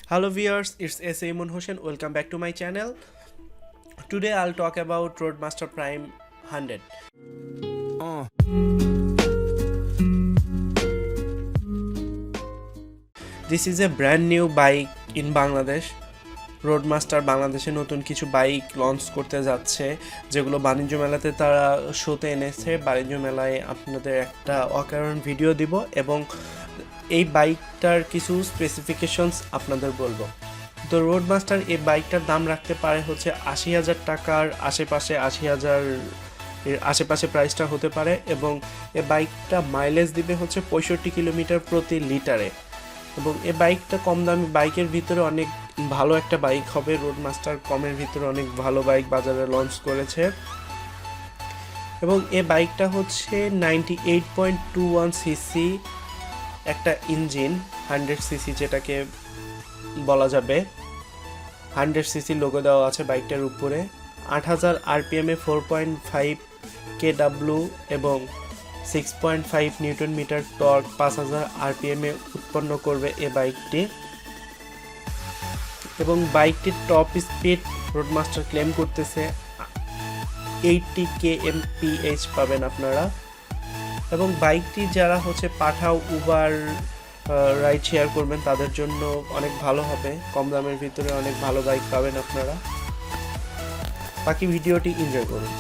Hello viewers, it's S. Imun Hossein. Welcome back to my channel. Today I'll talk about Roadmaster Prime 100. This is a brand new bike in Bangladesh. Roadmaster বাংলাদেশে নতুন কিছু bike launch করতে যাচ্ছে, যেগুলো বাণিজ্য মেলাতে তারা শোতে এনেছে। বাণিজ্য মেলায় আপনাদের একটা অকারণ ভিডিও দিব এবং এই বাইকটার কিছু স্পেসিফিকেশনস আপনাদের বলবো। তো রোডমাস্টার এই বাইকটার দাম রাখতে পারে হচ্ছে ৮০,০০০ টাকার আশেপাশে, ৮০,০০০ এর আশেপাশে প্রাইসটা হতে পারে এবং এই বাইকটা মাইলেজ দিবে হচ্ছে ৬৫ কিলোমিটার প্রতি লিটারে। এবং এই বাইকটা কম দামি বাইকের ভিতরে অনেক ভালো একটা বাইক হবে। রোডমাস্টার কমের ভিতরে অনেক ভালো বাইক বাজারে লঞ্চ করেছে এবং এই বাইকটা হচ্ছে 98.21 সিসি একটা ইঞ্জিন, 100 সিসি যেটাকে বলা যাবে। 100 সিসি লোগো দেওয়া আছে বাইকটার উপরে। ৮০০০ আরপিএমে 4.5 কেডব্লিউ এবং 6.5 নিউটন মিটার টর্ক ৫০০০ আরপিএমে উৎপন্ন করবে এই বাইকটি। এবং বাইকটির টপ স্পিড রোডমাস্টার ক্লেম করতেছে 80 kmph পাবেন আপনারা। এবং বাইকটি যারা হচ্ছে পাঠাও, উবার রাইড শেয়ার করবেন তাদের জন্য অনেক ভালো হবে। কম দামের ভিতরে অনেক ভালো বাইক পাবেন আপনারা। বাকি ভিডিওটি এনজয় করুন।